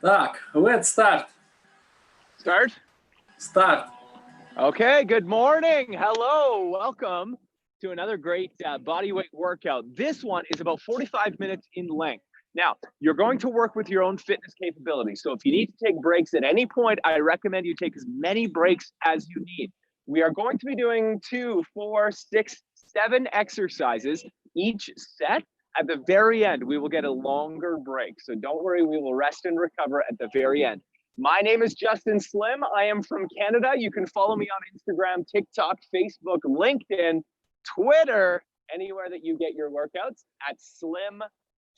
Так, let's start. Start? Start. Okay, good morning. Hello, welcome to another great bodyweight workout. This one is about 45 minutes in length. Now, you're going to work with your own fitness capability. So if you need to take breaks at any point, I recommend you take as many breaks as you need. We are going to be doing 2, 4, 6, 7 exercises each set. At the very end, we will get a longer break. So don't worry, we will rest and recover at the very end. My name is Justin Slimm. I am from Canada. You can follow me on Instagram, TikTok, Facebook, LinkedIn, Twitter, anywhere that you get your workouts at Slimm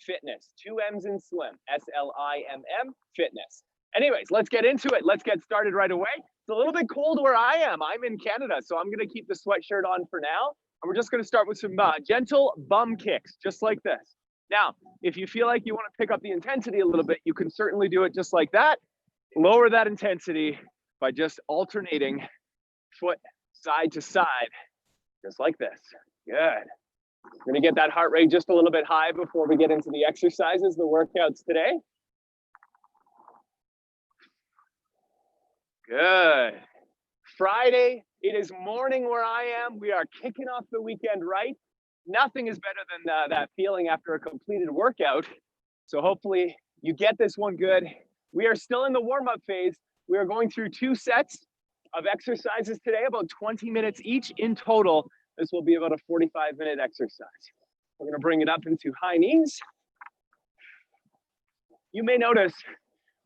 Fitness. 2 M's in Slimm, S-L-I-M-M, Fitness. Anyways, let's get into it. Let's get started right away. It's a little bit cold where I am. I'm in Canada, so I'm gonna keep the sweatshirt on for now. And we're just gonna start with some gentle bum kicks, just like this. Now, if you feel like you wanna pick up the intensity a little bit, you can certainly do it just like that. Lower that intensity by just alternating foot side to side, just like this. Good. We're gonna get that heart rate just a little bit high before we get into the exercises, the workouts today. Good. Friday, it is morning where I am. We are kicking off the weekend right. Nothing is better than that feeling after a completed workout. So hopefully you get this one good. We are still in the warm-up phase. We are going through 2 sets of exercises today, about 20 minutes each in total. This will be about a 45-minute exercise. We're gonna bring it up into high knees. You may notice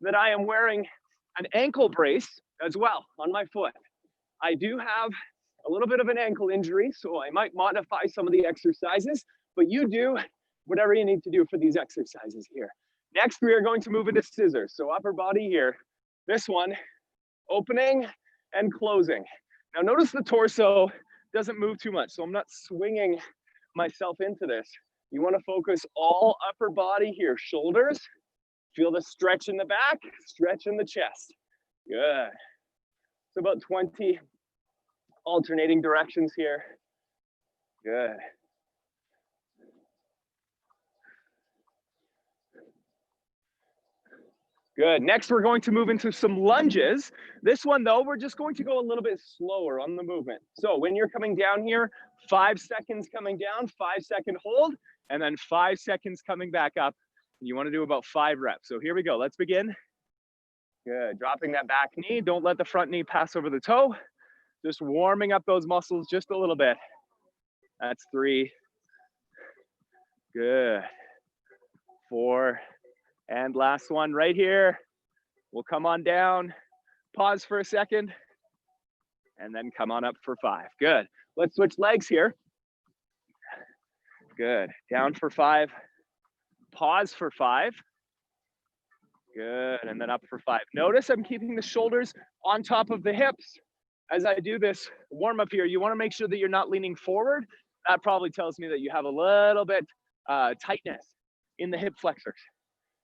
that I am wearing an ankle brace as well on my foot. I do have a little bit of an ankle injury, so I might modify some of the exercises, but you do whatever you need to do for these exercises here. Next, we are going to move into scissors. So upper body here, this one, opening and closing. Now notice the torso doesn't move too much, so I'm not swinging myself into this. You want to focus all upper body here, shoulders, feel the stretch in the back, stretch in the chest. Good. So about 20 alternating directions here. Good. Good. Next, we're going to move into some lunges. This one, though, we're just going to go a little bit slower on the movement. So when you're coming down here, 5 seconds coming down, 5-second hold, and then 5 seconds coming back up. You want to do about 5 reps. So here we go. Let's begin. Good. Dropping that back knee. Don't let the front knee pass over the toe. Just warming up those muscles just a little bit. That's 3. Good. 4. And last one right here. We'll come on down, pause for a second, and then come on up for 5. Good. Let's switch legs here. Good. Down for 5, pause for 5. Good. And then up for 5. Notice I'm keeping the shoulders on top of the hips. As I do this warm up here, you want to make sure that you're not leaning forward. That probably tells me that you have a little bit tightness in the hip flexors,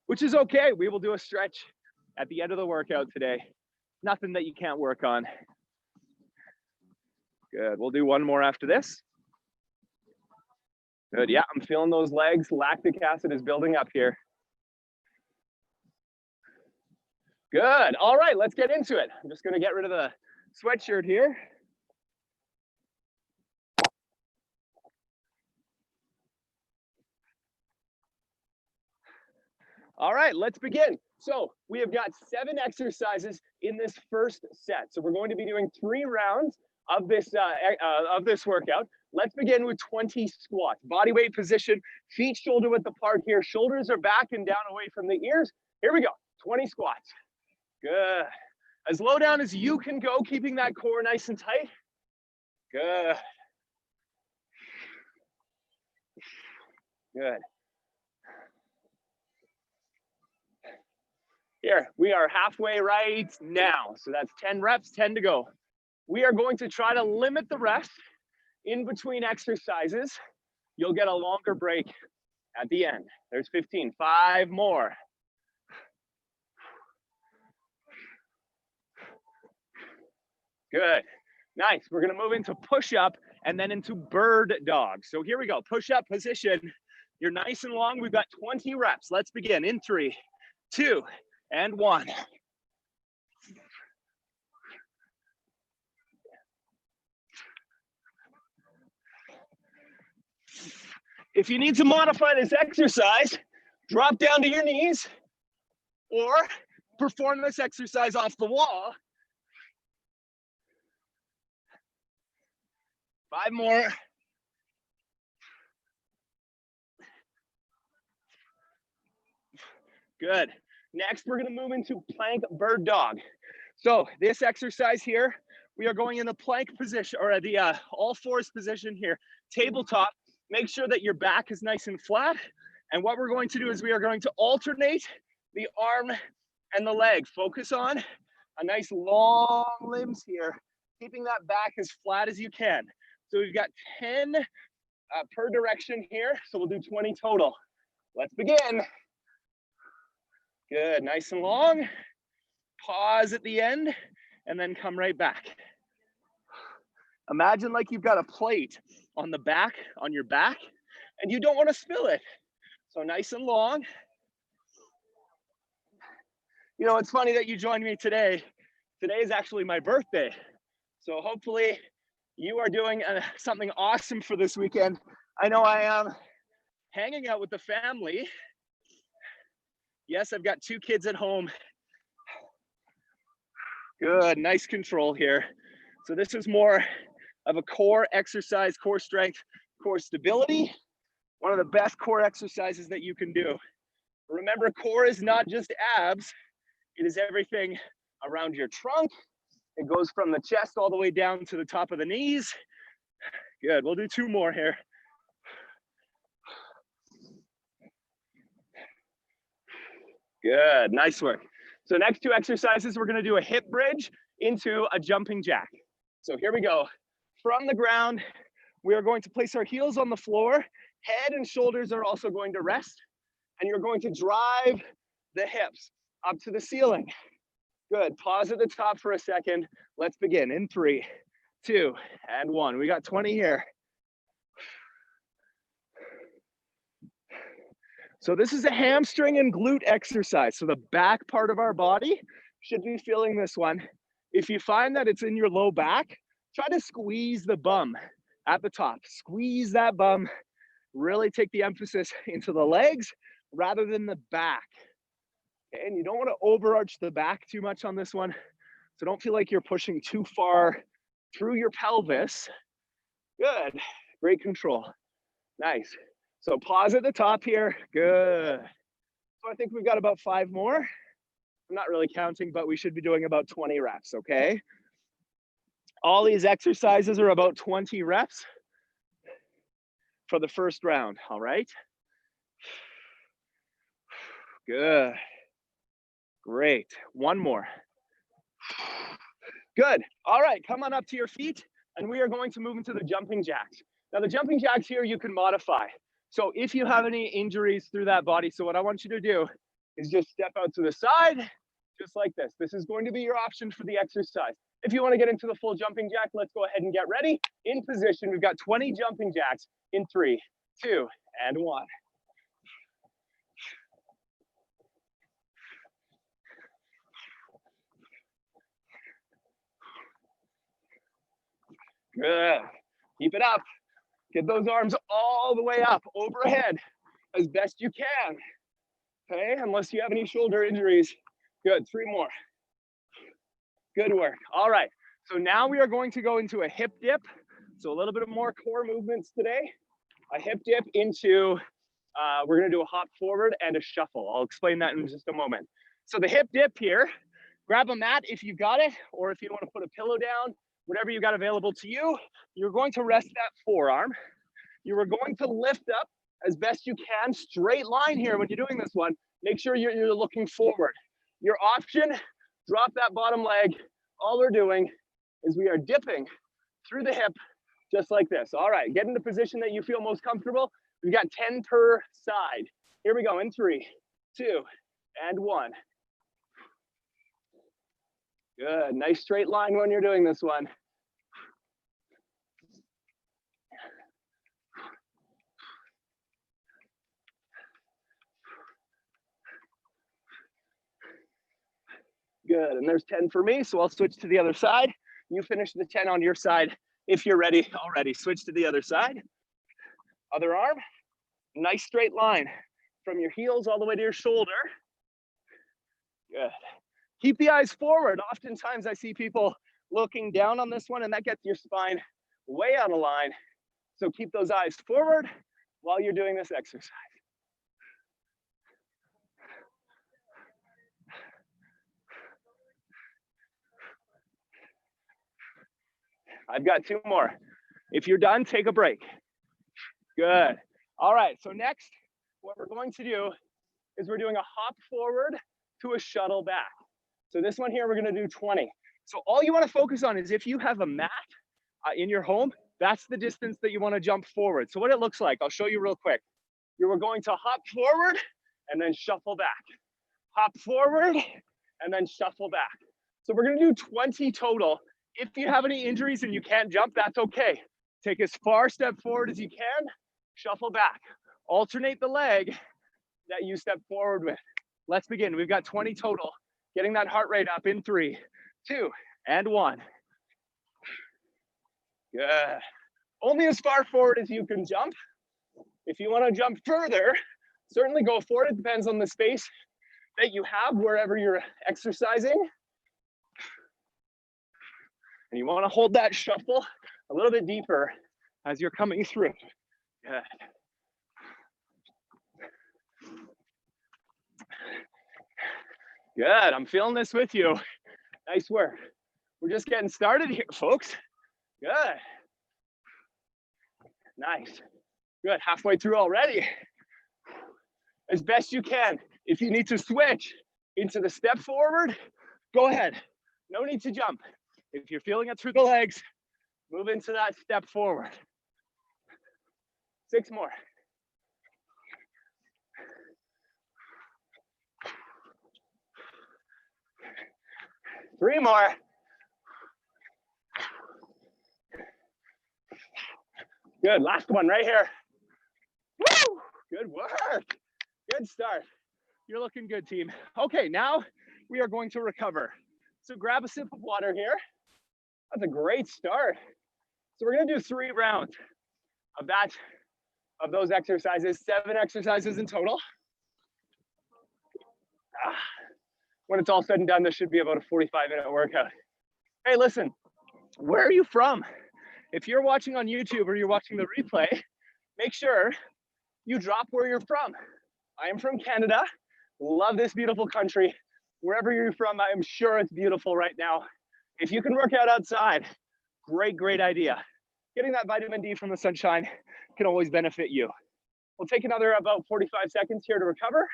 which is okay. We will do a stretch at the end of the workout today. Nothing that you can't work on. Good. We'll do one more after this. Good. Yeah, I'm feeling those legs. Lactic acid is building up here. Good. All right, let's get into it. I'm just going to get rid of the sweatshirt here. All right, let's begin. So we have got 7 exercises in this first set. So we're going to be doing 3 rounds of this workout. Let's begin with 20 squats. Body weight position, feet shoulder width apart here. Shoulders are back and down away from the ears. Here we go, 20 squats. Good. As low down as you can go, keeping that core nice and tight. Good. Good. Here, we are halfway right now. So that's 10 reps, 10 to go. We are going to try to limit the rest in between exercises. You'll get a longer break at the end. There's 15, 5 more. Good, nice. We're gonna move into push-up and then into bird dog. So here we go, push-up position. You're nice and long, we've got 20 reps. Let's begin in 3, 2, and 1. If you need to modify this exercise, drop down to your knees or perform this exercise off the wall. 5 more. Good. Next, we're going to move into plank bird dog. So this exercise here, we are going in the plank position, or the all fours position here, tabletop. Make sure that your back is nice and flat. And what we're going to do is we are going to alternate the arm and the leg. Focus on a nice long limbs here, keeping that back as flat as you can. So we've got 10 per direction here. So we'll do 20 total. Let's begin. Good, nice and long. Pause at the end and then come right back. Imagine like you've got a plate on the back, on your back, and you don't want to spill it. So nice and long. You know, it's funny that you joined me today. Today is actually my birthday. So hopefully you are doing something awesome for this weekend. I know I am hanging out with the family. Yes, I've got 2 kids at home. Good, nice control here. So this is more of a core exercise, core strength, core stability. One of the best core exercises that you can do. Remember, core is not just abs. It is everything around your trunk. It goes from the chest all the way down to the top of the knees. Good, we'll do 2 more here. Good, nice work. So next 2 exercises, we're gonna do a hip bridge into a jumping jack. So here we go. From the ground, we are going to place our heels on the floor. Head and shoulders are also going to rest. And you're going to drive the hips up to the ceiling. Good, pause at the top for a second. Let's begin in 3, 2, and 1. We got 20 here. So this is a hamstring and glute exercise. So the back part of our body should be feeling this one. If you find that it's in your low back, try to squeeze the bum at the top. Squeeze that bum. Really take the emphasis into the legs rather than the back. Okay, and you don't want to overarch the back too much on this one. So don't feel like you're pushing too far through your pelvis. Good, great control. Nice. So pause at the top here. Good. So I think we've got about 5 more. I'm not really counting, but we should be doing about 20 reps, okay? All these exercises are about 20 reps for the first round, all right? Good. Great. 1 more. Good. All right, come on up to your feet, and we are going to move into the jumping jacks. Now, the jumping jacks here you can modify. So if you have any injuries through that body, so what I want you to do is just step out to the side, just like this. This is going to be your option for the exercise. If you want to get into the full jumping jack, let's go ahead and get ready. In position, we've got 20 jumping jacks in 3, 2, and 1. Good. Keep it up. Get those arms all the way up, overhead, as best you can. Okay, unless you have any shoulder injuries. Good, 3 more. Good work. All right, so now we are going to go into a hip dip. So a little bit of more core movements today. A hip dip into, we're gonna do a hop forward and a shuffle. I'll explain that in just a moment. So the hip dip here, grab a mat if you've got it, or if you want to put a pillow down, whatever you got available to you. You're going to rest that forearm. You are going to lift up as best you can, straight line here when you're doing this one. Make sure you're looking forward. Your option, drop that bottom leg. All we're doing is we are dipping through the hip just like this. All right, get in the position that you feel most comfortable. We've got 10 per side. Here we go in 3, 2, and 1. Good, nice straight line when you're doing this one. Good, and there's 10 for me, so I'll switch to the other side. You finish the 10 on your side. If you're ready already, switch to the other side. Other arm, nice straight line from your heels all the way to your shoulder. Good. Keep the eyes forward. Oftentimes I see people looking down on this one, and that gets your spine way out of line. So keep those eyes forward while you're doing this exercise. I've got 2 more. If you're done, take a break. Good. All right, so next, what we're going to do is we're doing a hop forward to a shuttle back. So this one here, we're gonna do 20. So all you wanna focus on is if you have a mat in your home, that's the distance that you wanna jump forward. So what it looks like, I'll show you real quick. You're going to hop forward and then shuffle back. Hop forward and then shuffle back. So we're gonna do 20 total. If you have any injuries and you can't jump, that's okay. Take as far step forward as you can, shuffle back. Alternate the leg that you step forward with. Let's begin. We've got 20 total. Getting that heart rate up in 3, 2, and 1. Good. Only as far forward as you can jump. If you want to jump further, certainly go for it. It depends on the space that you have wherever you're exercising. And you want to hold that shuffle a little bit deeper as you're coming through. Good. Good, I'm feeling this with you. Nice work. We're just getting started here, folks. Good. Nice. Good, halfway through already. As best you can. If you need to switch into the step forward, go ahead. No need to jump. If you're feeling it through the legs, move into that step forward. 6 more. Three more. Good, last one right here. Woo! Good work. Good start. You're looking good, team. Okay, now we are going to recover. So grab a sip of water here. That's a great start. So we're gonna do 3 rounds of those exercises, 7 exercises in total. When it's all said and done, this should be about a 45-minute workout. Hey, listen, where are you from? If you're watching on YouTube or you're watching the replay, make sure you drop where you're from. I am from Canada. Love this beautiful country. Wherever you're from, I am sure it's beautiful right now. If you can work out outside, great, great idea. Getting that vitamin D from the sunshine can always benefit you. We'll take another about 45 seconds here to recover.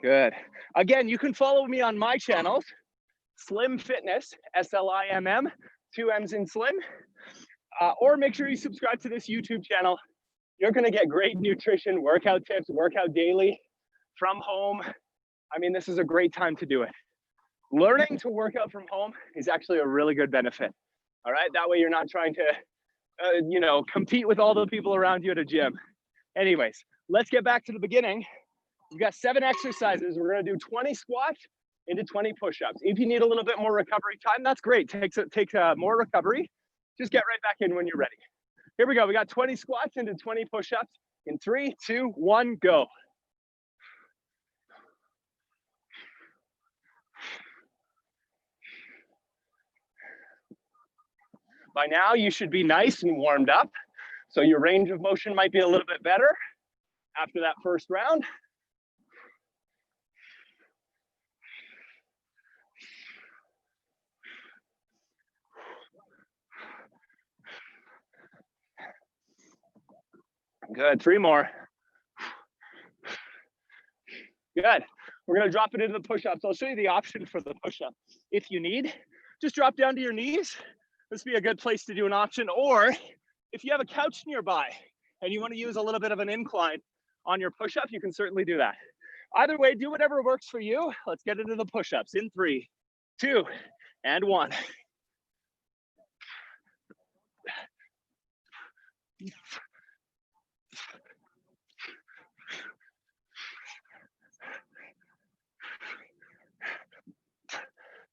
Good. Again, you can follow me on my channels, Slimm Fitness, SLIMM, 2 M's in Slim, or make sure you subscribe to this YouTube channel. You're gonna get great nutrition, workout tips, workout daily from home. I mean, this is a great time to do it. Learning to work out from home is actually a really good benefit. All right, that way you're not trying to, compete with all the people around you at a gym. Anyways, let's get back to the beginning. We've got 7 exercises. We're gonna do 20 squats into 20 push-ups. If you need a little bit more recovery time, that's great. Take more recovery. Just get right back in when you're ready. Here we go. We got 20 squats into 20 push-ups in 3, 2, 1, go. By now, you should be nice and warmed up. So your range of motion might be a little bit better after that first round. Good, 3 more. Good. We're gonna drop it into the push-ups. I'll show you the option for the push-up. If you need, just drop down to your knees. This would be a good place to do an option. Or if you have a couch nearby and you wanna use a little bit of an incline on your push-up, you can certainly do that. Either way, do whatever works for you. Let's get into the push-ups in 3, 2, and 1.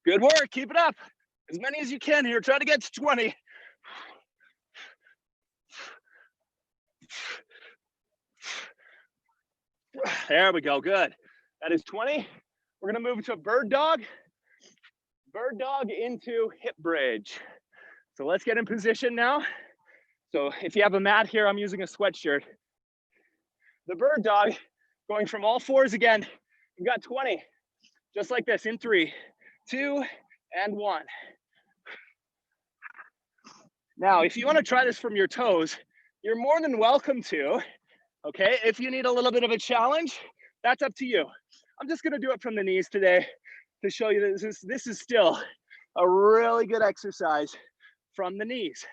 Good work, keep it up. As many as you can here, try to get to 20. There we go, good. That is 20. We're gonna move to bird dog into hip bridge. So let's get in position now. So if you have a mat here, I'm using a sweatshirt. The bird dog, going from all fours again. You've got 20, just like this, in 3, 2, and 1. Now, if you want to try this from your toes, you're more than welcome to, okay? If you need a little bit of a challenge, that's up to you. I'm just gonna do it from the knees today to show you that this is still a really good exercise from the knees.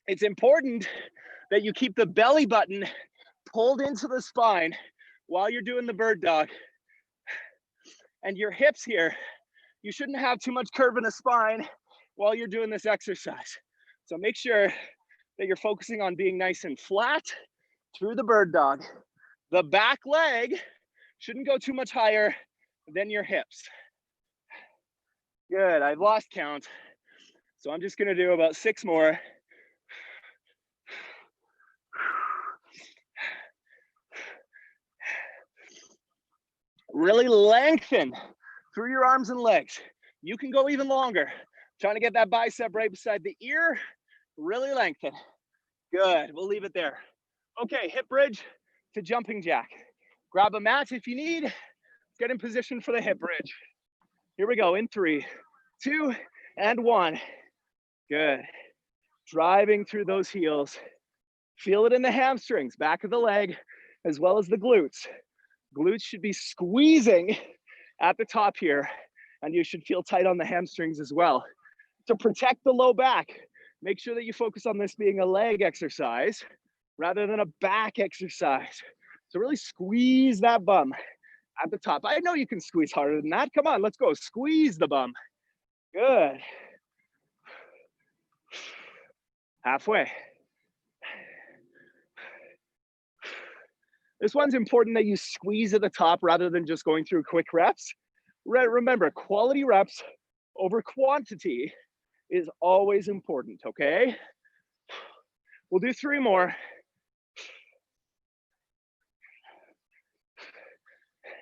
It's important that you keep the belly button pulled into the spine while you're doing the bird dog. And your hips here, you shouldn't have too much curve in the spine while you're doing this exercise. So make sure that you're focusing on being nice and flat through the bird dog. The back leg shouldn't go too much higher than your hips. Good, I've lost count. So I'm just gonna do about 6 more. Really lengthen through your arms and legs. You can go even longer. Trying to get that bicep right beside the ear. Really lengthen. Good, we'll leave it there. Okay, hip bridge to jumping jack. Grab a mat if you need. Get in position for the hip bridge. Here we go, in 3, 2, and 1. Good. Driving through those heels. Feel it in the hamstrings, back of the leg, as well as the glutes. Glutes should be squeezing at the top here, and you should feel tight on the hamstrings as well. To protect the low back, make sure that you focus on this being a leg exercise rather than a back exercise. So really squeeze that bum at the top. I know you can squeeze harder than that. Come on, let's go. Squeeze the bum. Good. Halfway. This one's important that you squeeze at the top rather than just going through quick reps. Remember, quality reps over quantity is always important, okay? We'll do 3 more.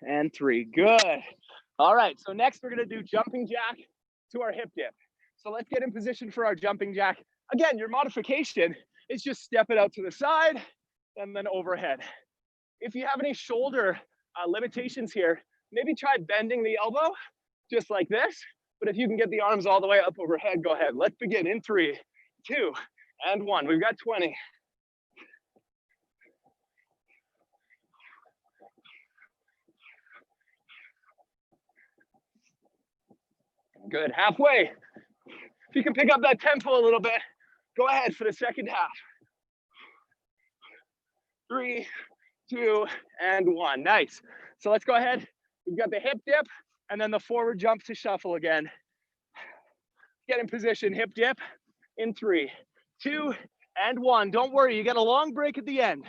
And 3, good. All right, so next we're gonna do jumping jack to our hip dip. So let's get in position for our jumping jack. Again, your modification is just step it out to the side and then overhead. If you have any shoulder limitations here, maybe try bending the elbow just like this. But if you can get the arms all the way up overhead, go ahead. Let's begin in 3, 2, and 1. We've got 20. Good, halfway. If you can pick up that tempo a little bit, go ahead for the second half. 3, 2, and 1, nice. So let's go ahead. We've got the hip dip and then the forward jump to shuffle again. Get in position, hip dip in 3, 2, and 1. Don't worry, you get a long break at the end,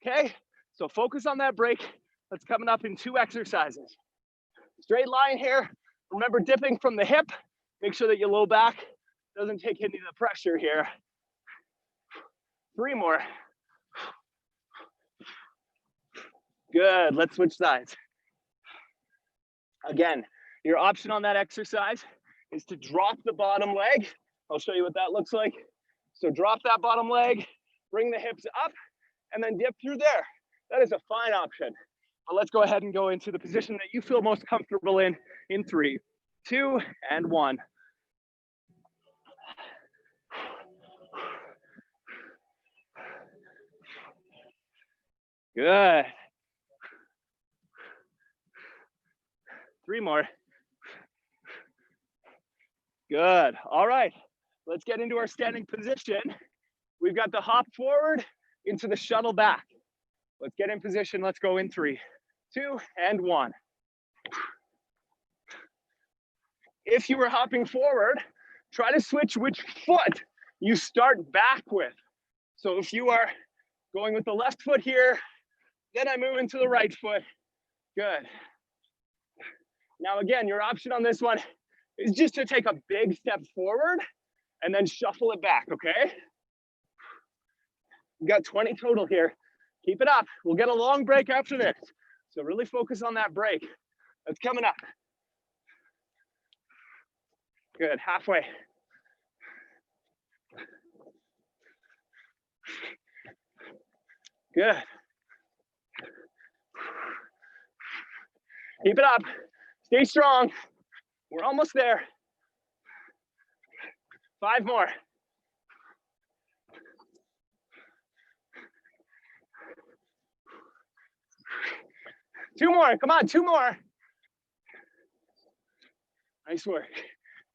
okay? So focus on that break. That's coming up in 2 exercises. Straight line here. Remember dipping from the hip. Make sure that your low back doesn't take any of the pressure here. 3 more. Good, let's switch sides. Again, your option on that exercise is to drop the bottom leg. I'll show you what that looks like. So drop that bottom leg, bring the hips up, and then dip through there. That is a fine option. But let's go ahead and go into the position that you feel most comfortable in 3, 2, and 1. Good. 3 more. Good. All right. Let's get into our standing position. We've got the hop forward into the shuttle back. Let's get in position. Let's go in 3, 2, and 1. If you were hopping forward, try to switch which foot you start back with. So if you are going with the left foot here, then I move into the right foot. Good. Now, again, your option on this one is just to take a big step forward and then shuffle it back, okay? We've got 20 total here. Keep it up. We'll get a long break after this. So really focus on that break. That's coming up. Good, halfway. Good. Keep it up. Stay strong. We're almost there. 5 more. Two more. Come on, 2 more. Nice work.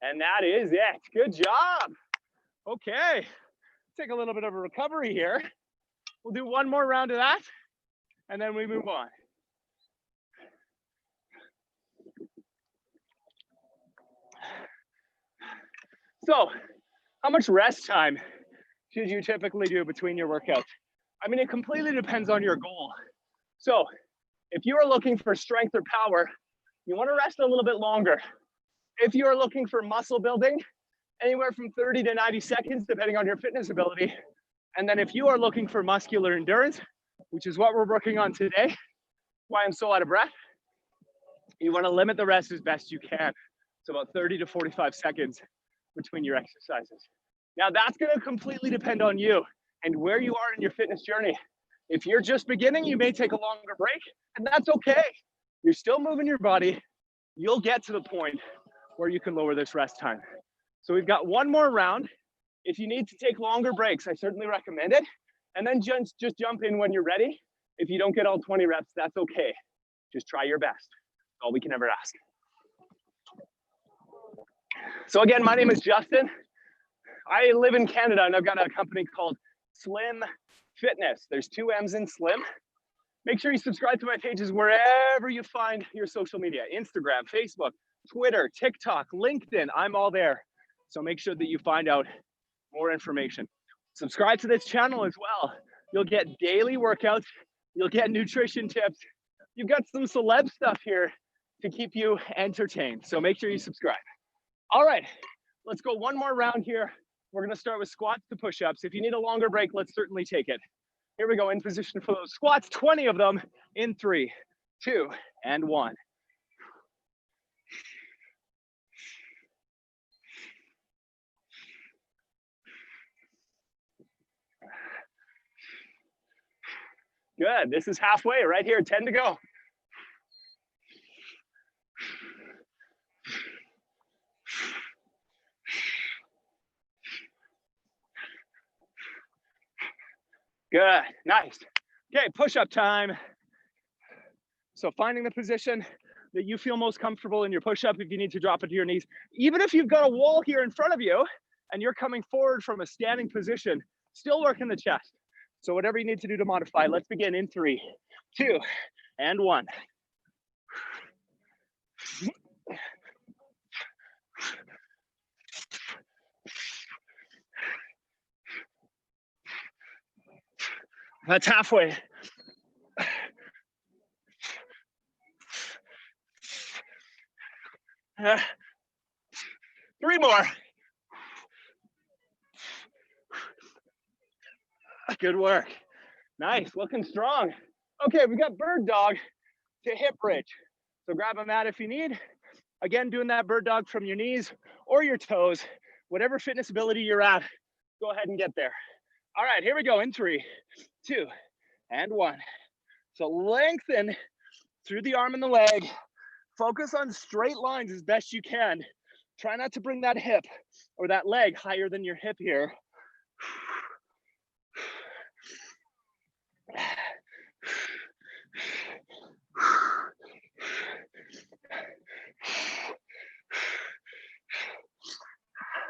And that is it. Good job. Okay. Take a little bit of a recovery here. We'll do 1 more round of that, and then we move on. So, how much rest time should you typically do between your workouts? I mean, it completely depends on your goal. So, if you are looking for strength or power, you want to rest a little bit longer. If you are looking for muscle building, anywhere from 30 to 90 seconds, depending on your fitness ability. And then if you are looking for muscular endurance, which is what we're working on today, why I'm so out of breath, you want to limit the rest as best you can. It's about 30 to 45 seconds between your exercises. Now that's going to completely depend on you and where you are in your fitness journey. If you're just beginning, you may take a longer break, and that's okay. You're still moving your body. You'll get to the point where you can lower this rest time. So we've got 1 more round. If you need to take longer breaks, I certainly recommend it. And then just jump in when you're ready. If you don't get all 20 reps, that's okay. Just try your best. That's all we can ever ask. So again, my name is Justin. I live in Canada, and I've got a company called Slimm Fitness. There's 2 M's in Slimm. Make sure you subscribe to my pages wherever you find your social media: Instagram, Facebook, Twitter, TikTok, LinkedIn. I'm all there. So make sure that you find out more information. Subscribe to this channel as well. You'll get daily workouts. You'll get nutrition tips. You've got some celeb stuff here to keep you entertained. So make sure you subscribe. All right, let's go 1 more round here. We're gonna start with squats to push-ups. If you need a longer break, let's certainly take it. Here we go, in position for those squats, 20 of them in 3, 2, and 1. Good, this is halfway right here, 10 to go. Good, nice. Okay, push-up time. So finding the position that you feel most comfortable in your push-up. If you need to drop it to your knees, even if you've got a wall here in front of you and you're coming forward from a standing position, still working the chest. So whatever you need to do to modify. Let's begin in 3, 2, and 1. That's halfway. Three more. Good work. Nice, looking strong. Okay, we got bird dog to hip bridge. So grab a mat if you need. Again, doing that bird dog from your knees or your toes, whatever fitness ability you're at, go ahead and get there. All right, here we go in 3, 2, and 1. So lengthen through the arm and the leg. Focus on straight lines as best you can. Try not to bring that hip or that leg higher than your hip here.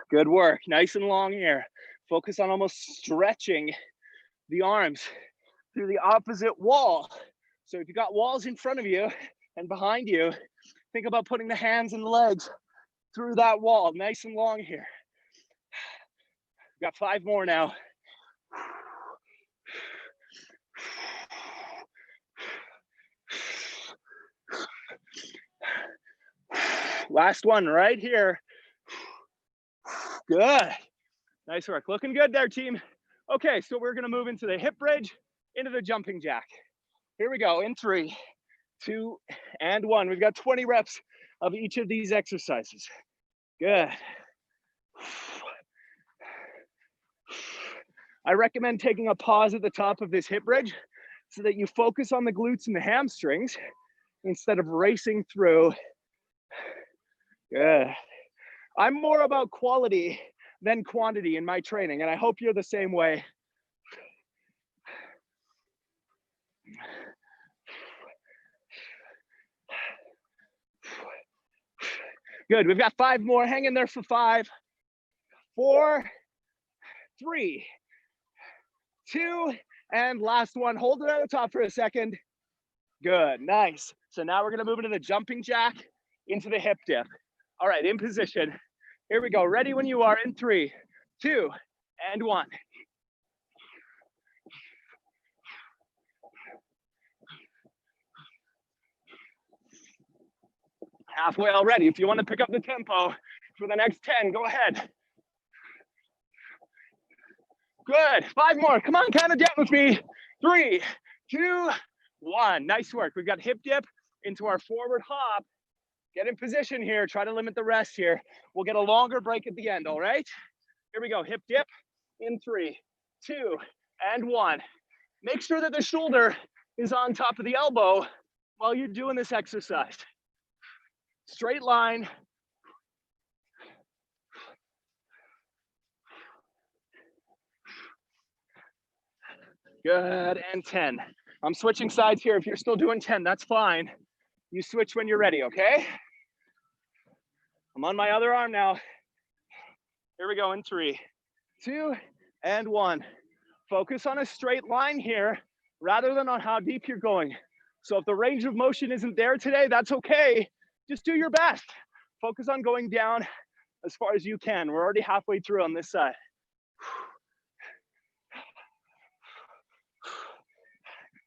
Good work, nice and long here. Focus on almost stretching the arms through the opposite wall. So if you got walls in front of you and behind you, think about putting the hands and the legs through that wall, nice and long here. Got 5 more now. Last one right here. Good. Nice work. Looking good there, team. Okay, so we're gonna move into the hip bridge, into the jumping jack. Here we go in 3, 2, and 1. We've got 20 reps of each of these exercises. Good. I recommend taking a pause at the top of this hip bridge so that you focus on the glutes and the hamstrings instead of racing through. Good. I'm more about quality than quantity in my training, and I hope you're the same way. Good, we've got 5 more. Hang in there for 5, 4, 3, 2, and last one. Hold it at the top for a second. Good, nice. So now we're gonna move into the jumping jack, into the hip dip. All right, in position. Here we go, ready when you are in 3, 2, and 1. Halfway already. If you want to pick up the tempo for the next 10, go ahead. Good, 5 more. Come on, count it down with me. 3, 2, 1. Nice work. We've got hip dip into our forward hop. Get in position here. Try to limit the rest here. We'll get a longer break at the end, all right? Here we go. Hip dip in 3, 2, and 1. Make sure that the shoulder is on top of the elbow while you're doing this exercise. Straight line. Good, and 10. I'm switching sides here. If you're still doing 10, that's fine. You switch when you're ready, okay? I'm on my other arm now. Here we go in 3, 2, and 1. Focus on a straight line here rather than on how deep you're going. So if the range of motion isn't there today, that's okay. Just do your best. Focus on going down as far as you can. We're already halfway through on this side.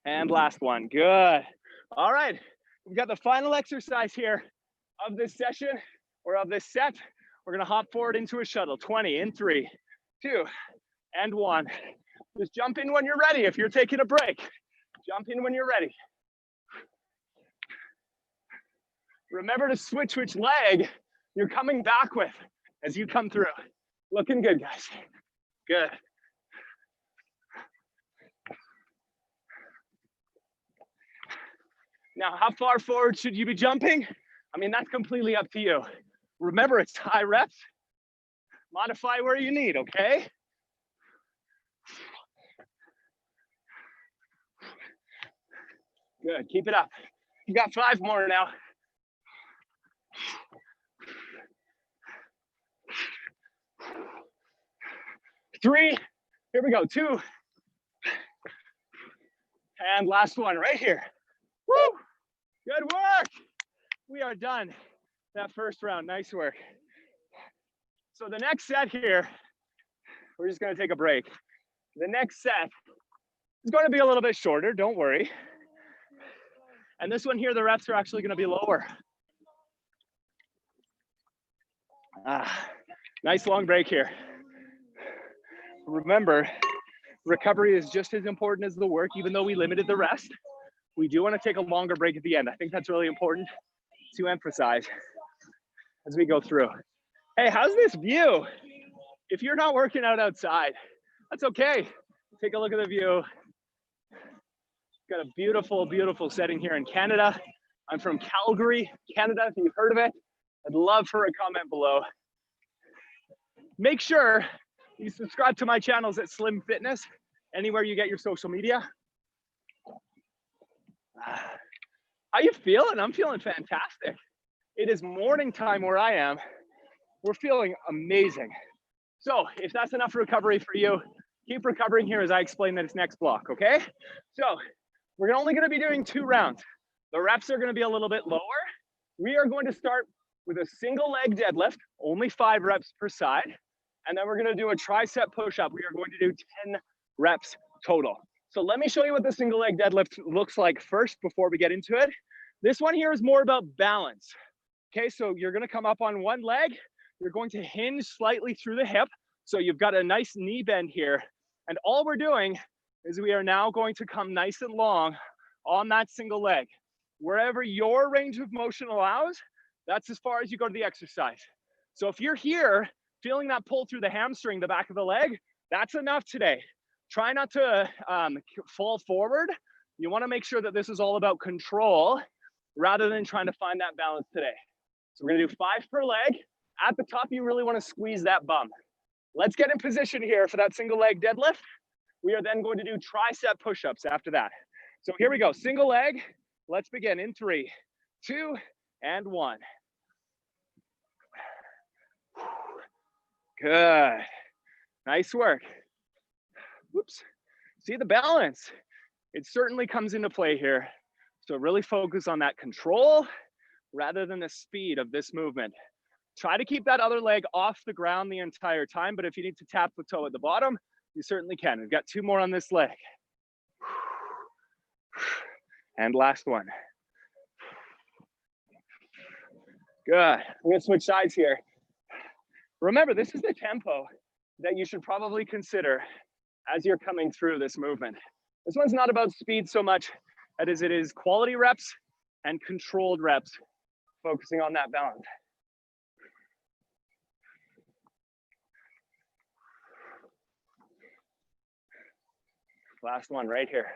And last one, good. All right, we've got the final exercise here of this session or of this set. We're gonna hop forward into a shuttle, 20 in 3, 2, and 1. Just jump in when you're ready. If you're taking a break, jump in when you're ready. Remember to switch which leg you're coming back with as you come through. Looking good, guys. Good. Now, how far forward should you be jumping? I mean, that's completely up to you. Remember, it's high reps. Modify where you need, okay? Good, keep it up. You've got 5 more now. 3, here we go, 2. And last one right here. Woo, good work. We are done that first round, nice work. So the next set here, we're just gonna take a break. The next set is gonna be a little bit shorter, don't worry. And this one here, the reps are actually gonna be lower. Nice long break here. Remember, recovery is just as important as the work, even though we limited the rest. We do want to take a longer break at the end. I think that's really important to emphasize as we go through. Hey, how's this view? If you're not working out outside, that's okay. Take a look at the view. Got a beautiful, beautiful setting here in Canada. I'm from Calgary, Canada, if you've heard of it. I'd love for a comment below. Make sure you subscribe to my channels at Slim Fitness, anywhere you get your social media. How you feeling? I'm feeling fantastic. It is morning time where I am. We're feeling amazing. So if that's enough recovery for you, keep recovering here as I explain this next block, okay? So we're only gonna be doing 2 rounds. The reps are gonna be a little bit lower. We are going to start with a single leg deadlift, only 5 reps per side. And then we're gonna do a tricep push-up. We are going to do 10 reps total. So let me show you what the single leg deadlift looks like first before we get into it. This one here is more about balance. Okay, so you're gonna come up on one leg. You're going to hinge slightly through the hip. So you've got a nice knee bend here. And all we're doing is we are now going to come nice and long on that single leg. Wherever your range of motion allows, that's as far as you go to the exercise. So if you're here feeling that pull through the hamstring, the back of the leg, that's enough today. Try not to fall forward. You want to make sure that this is all about control rather than trying to find that balance today. So we're going to do 5 per leg. At the top, you really want to squeeze that bum. Let's get in position here for that single leg deadlift. We are then going to do tricep push-ups after that. So here we go, single leg. Let's begin in 3, 2, and 1. Good. Nice work. Whoops. See the balance? It certainly comes into play here. So really focus on that control rather than the speed of this movement. Try to keep that other leg off the ground the entire time, but if you need to tap the toe at the bottom, you certainly can. We've got 2 more on this leg. And last one. Good. I'm gonna switch sides here. Remember, this is the tempo that you should probably consider as you're coming through this movement. This one's not about speed so much as it is quality reps and controlled reps, focusing on that balance. Last one right here.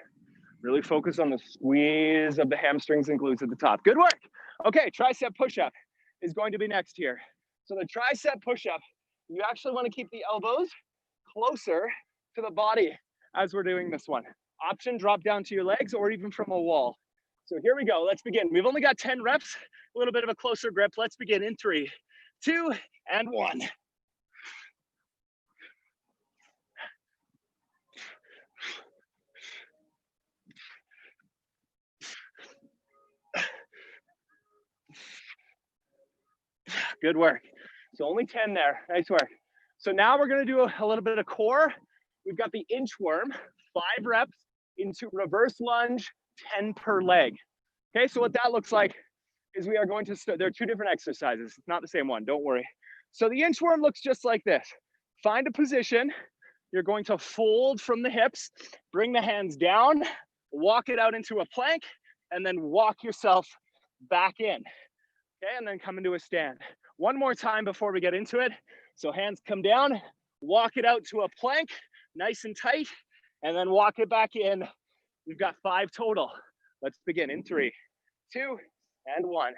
Really focus on the squeeze of the hamstrings and glutes at the top. Good work. Okay, tricep push-up is going to be next here. So the tricep push-up, you actually want to keep the elbows closer to the body as we're doing this one. Option, drop down to your legs or even from a wall. So here we go, let's begin. We've only got 10 reps, a little bit of a closer grip. Let's begin in 3, 2, and 1. Good work. So only 10 there, nice work. So now we're gonna do a little bit of core. We've got the inchworm, 5 reps into reverse lunge, 10 per leg. Okay, so what that looks like is we are going to start, there are 2 different exercises, it's not the same one, don't worry. So the inchworm looks just like this. Find a position, you're going to fold from the hips, bring the hands down, walk it out into a plank, and then walk yourself back in. Okay, and then come into a stand. One more time before we get into it. So hands come down, walk it out to a plank, nice and tight, and then walk it back in. We've got 5 total. Let's begin in 3, 2, and 1.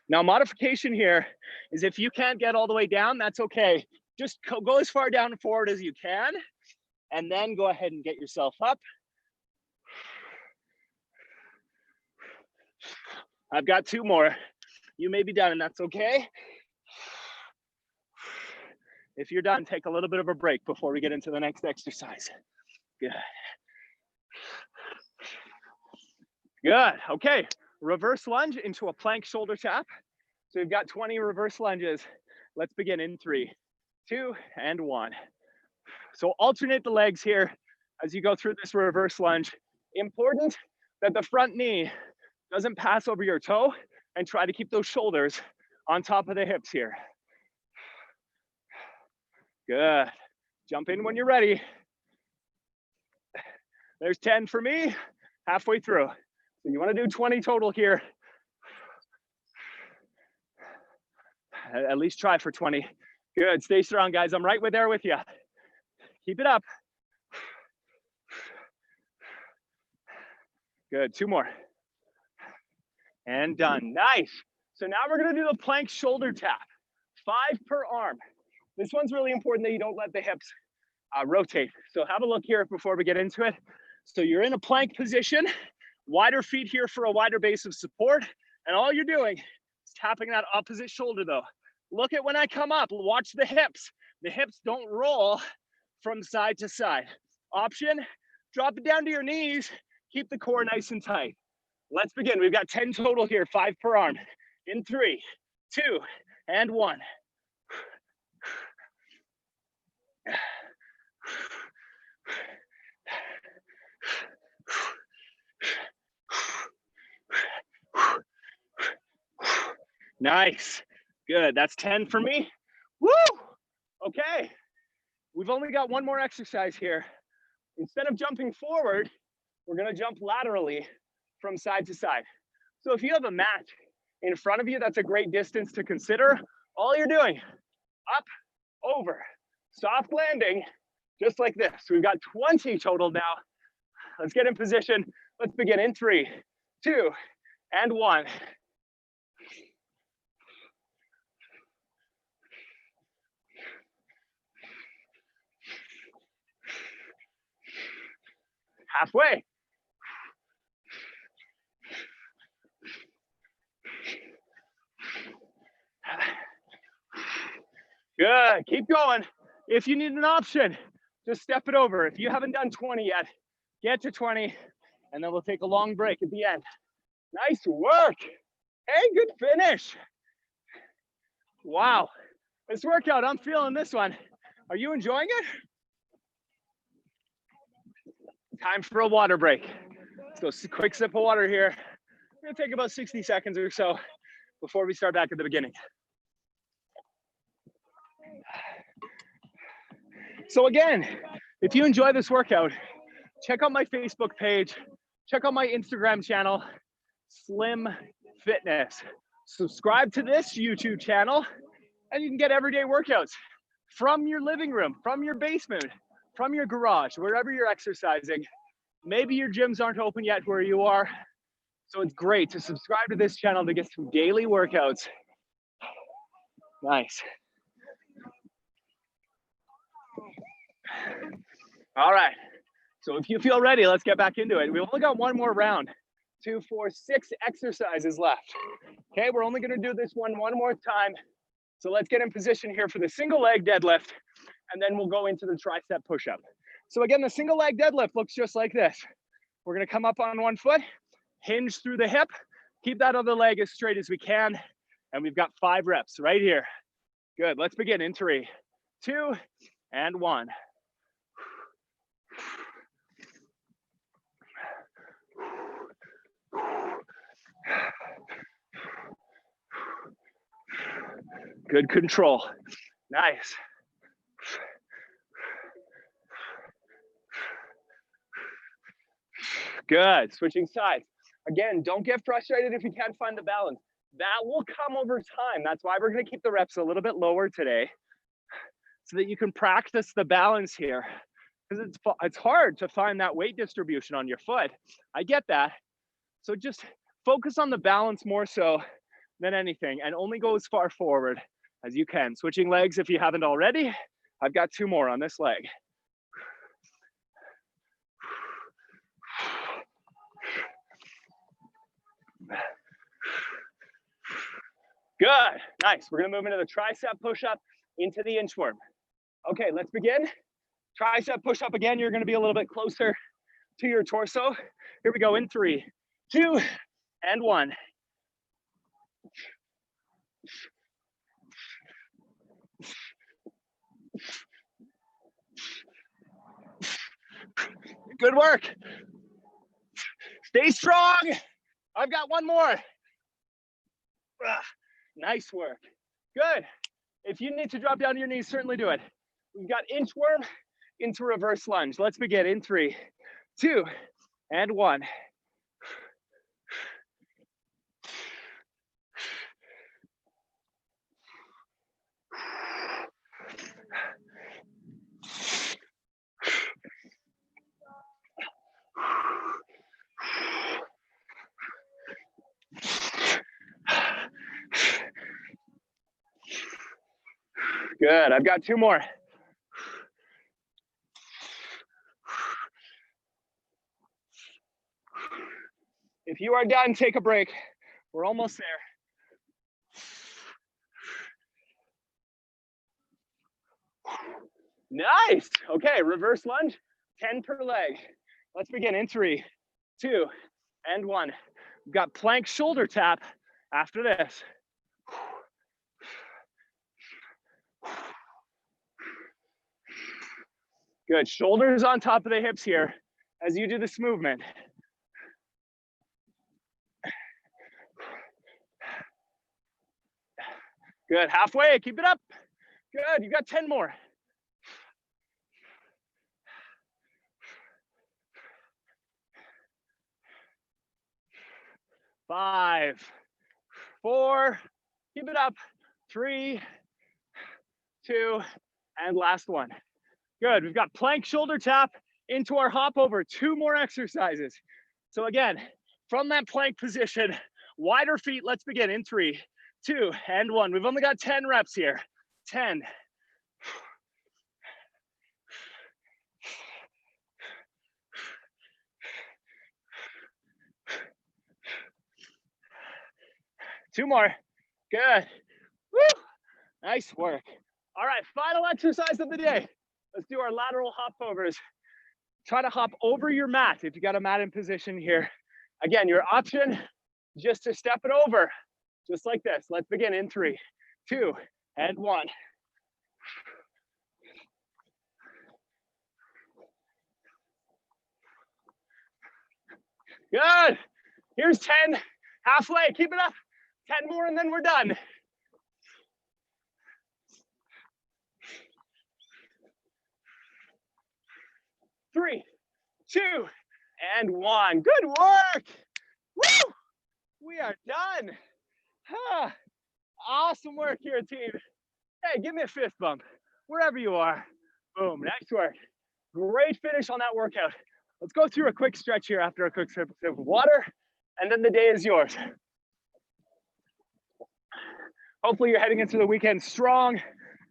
Now modification here is if you can't get all the way down, that's okay. Just go as far down and forward as you can, and then go ahead and get yourself up. I've got 2 more. You may be done, and that's okay. If you're done, take a little bit of a break before we get into the next exercise. Good. Good, okay. Reverse lunge into a plank shoulder tap. So we've got 20 reverse lunges. Let's begin in 3, 2, and 1. So alternate the legs here as you go through this reverse lunge. Important that the front knee doesn't pass over your toe, and try to keep those shoulders on top of the hips here. Good. Jump in when you're ready. There's 10 for me, halfway through. So you want to do 20 total here. At least try for 20. Good, stay strong, guys. I'm right there with you. Keep it up. Good, 2 more. And done, nice. So now we're gonna do the plank shoulder tap, 5 per arm. This one's really important that you don't let the hips rotate. So have a look here before we get into it. So you're in a plank position, wider feet here for a wider base of support. And all you're doing is tapping that opposite shoulder though. Look at when I come up, watch the hips. The hips don't roll from side to side. Option, drop it down to your knees, keep the core nice and tight. Let's begin. We've got 10 total here, 5 per arm. In 3, 2, and 1. Nice. Good. That's 10 for me. Woo! Okay. We've only got one more exercise here. Instead of jumping forward, we're going to jump laterally from side to side. So if you have a mat in front of you, that's a great distance to consider. All you're doing, up, over, soft landing, just like this. We've got 20 total now. Let's get in position. Let's begin in 3, 2, and 1. Halfway. Good, keep going. If you need an option, just step it over. If you haven't done 20 yet, get to 20, and then we'll take a long break at the end. Nice work. Hey, good finish. Wow, this workout, I'm feeling this one. Are you enjoying it? Time for a water break. So quick sip of water here. It's gonna take about 60 seconds or so before we start back at the beginning. So again, if you enjoy this workout, check out my Facebook page, check out my Instagram channel, Slim Fitness. Subscribe to this YouTube channel, and you can get everyday workouts from your living room, from your basement, from your garage, wherever you're exercising. Maybe your gyms aren't open yet where you are, so it's great to subscribe to this channel to get some daily workouts. Nice. All right, so if you feel ready, let's get back into it. We've only got one more round. 2, 4, 6 exercises left. Okay, we're only gonna do this one more time. So let's get in position here for the single leg deadlift, and then we'll go into the tricep push-up. So again, the single leg deadlift looks just like this. We're gonna come up on one foot, hinge through the hip, keep that other leg as straight as we can, and we've got 5 reps right here. Good, let's begin in 3, 2, and 1. Good control. Nice. Good. Switching sides. Again, don't get frustrated if you can't find the balance. That will come over time. That's why we're going to keep the reps a little bit lower today, so that you can practice the balance here. Because it's hard to find that weight distribution on your foot. I get that. So just focus on the balance more so than anything, and only go as far forward as you can. Switching legs if you haven't already. I've got 2 more on this leg. Good, nice. We're gonna move into the tricep push-up, into the inchworm. Okay, let's begin. Tricep push-up again, you're gonna be a little bit closer to your torso. Here we go in 3, 2, and 1. Good work. Stay strong. I've got 1 more. Nice work. Good. If you need to drop down to your knees, certainly do it. We've got inchworm into reverse lunge. Let's begin in 3, 2, and 1. Good, I've got 2 more. If you are done, take a break. We're almost there. Nice. Okay, reverse lunge, 10 per leg. Let's begin in 3, 2, and 1. We've got plank shoulder tap after this. Good, shoulders on top of the hips here as you do this movement. Good, halfway, keep it up. Good, you got 10 more. Five, four, keep it up. 3, 2, and last one. Good, we've got plank shoulder tap into our hop over. 2 more exercises. So again, from that plank position, wider feet, let's begin in 3, 2, and 1. We've only got 10 reps here. 10. 2 more. Good. Woo! Nice work. All right, final exercise of the day. Let's do our lateral hop overs. Try to hop over your mat if you got a mat in position here. Again, your option, just to step it over, just like this. Let's begin in 3, 2, and 1. Good. Here's 10. Halfway. Keep it up. 10 more and then we're done. Three, 2, and 1. Good work. Woo! We are done. Awesome work here, team. Hey, give me a fist bump wherever you are. Boom. Nice work. Great finish on that workout. Let's go through a quick stretch here after a quick sip of water, and then the day is yours. Hopefully you're heading into the weekend strong.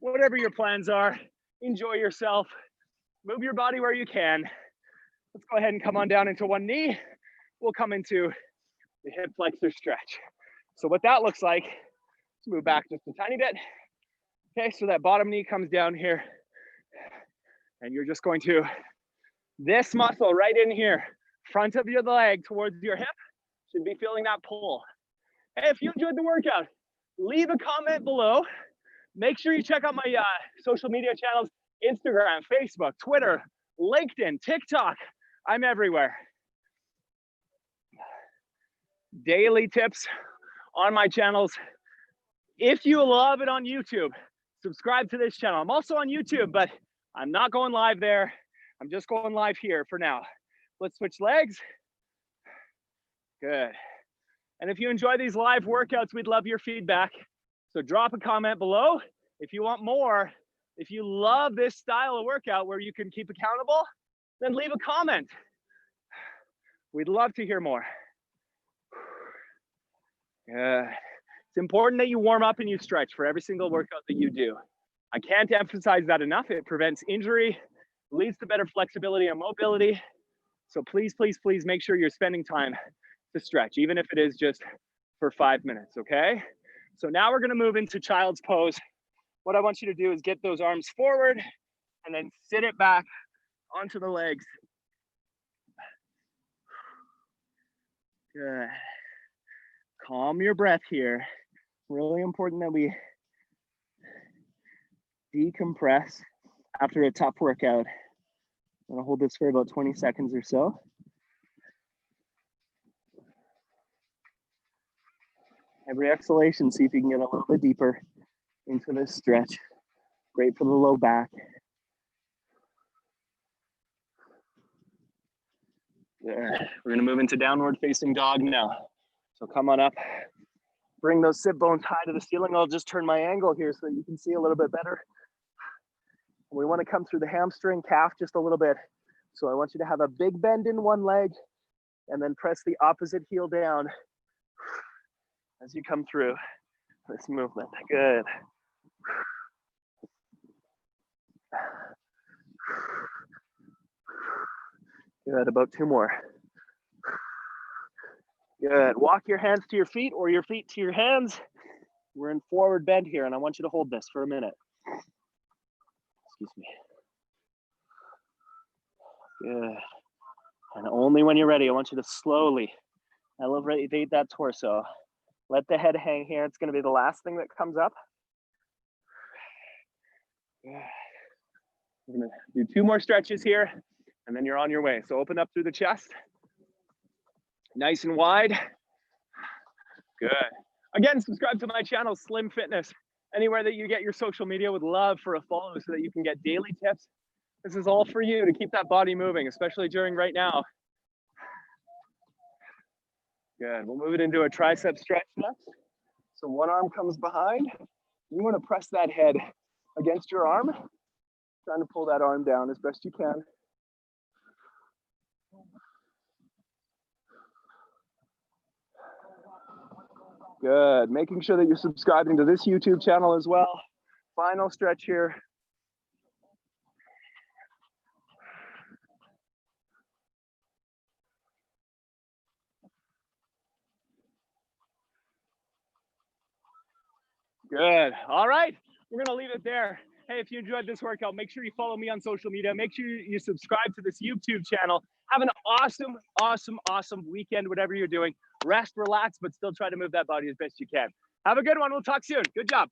Whatever your plans are, enjoy yourself. Move your body where you can. Let's go ahead and come on down into one knee. We'll come into the hip flexor stretch. So what that looks like, let's move back just a tiny bit. Okay, so that bottom knee comes down here. And you're just going to, this muscle right in here, front of your leg towards your hip, should be feeling that pull. Hey, if you enjoyed the workout, leave a comment below. Make sure you check out my social media channels, Instagram, Facebook, Twitter, LinkedIn, TikTok. I'm everywhere. Daily tips on my channels. If you love it on YouTube, subscribe to this channel. I'm also on YouTube, but I'm not going live there. I'm just going live here for now. Let's switch legs. Good. And if you enjoy these live workouts, we'd love your feedback. So drop a comment below. If you want more, if you love this style of workout where you can keep accountable, then leave a comment. We'd love to hear more. Good. It's important that you warm up and you stretch for every single workout that you do. I can't emphasize that enough. It prevents injury, leads to better flexibility and mobility. So please, please, please make sure you're spending time to stretch, even if it is just for 5 minutes, okay? So now we're gonna move into child's pose. What I want you to do is get those arms forward and then sit it back onto the legs. Good. Calm your breath here. Really important that we decompress after a tough workout. I'm gonna hold this for about 20 seconds or so. Every exhalation, see if you can get a little bit deeper into this stretch. Great for the low back. Good. We're gonna move into downward facing dog now. So come on up, bring those sit bones high to the ceiling. I'll just turn my angle here so that you can see a little bit better. We wanna come through the hamstring, calf just a little bit. So I want you to have a big bend in one leg and then press the opposite heel down as you come through this movement. Good. Good, about 2 more. Good, walk your hands to your feet or your feet to your hands. We're in forward bend here and I want you to hold this for a minute. Excuse me. Good. And only when you're ready, I want you to slowly elevate that torso. Let the head hang here. It's gonna be the last thing that comes up. Good. We're gonna do 2 more stretches here and then you're on your way. So open up through the chest. Nice and wide. Good. Again, subscribe to my channel, Slim Fitness. Anywhere that you get your social media, would love for a follow so that you can get daily tips. This is all for you to keep that body moving, especially during right now. Good. We'll move it into a tricep stretch next. So one arm comes behind. You want to press that head against your arm, trying to pull that arm down as best you can. Good. Making sure that you're subscribing to this YouTube channel as well. Final stretch here. Good. All right. We're going to leave it there. Hey, if you enjoyed this workout, make sure you follow me on social media. Make sure you subscribe to this YouTube channel. Have an awesome, awesome, awesome weekend, whatever you're doing. Rest, relax, but still try to move that body as best you can. Have a good one. We'll talk soon. Good job.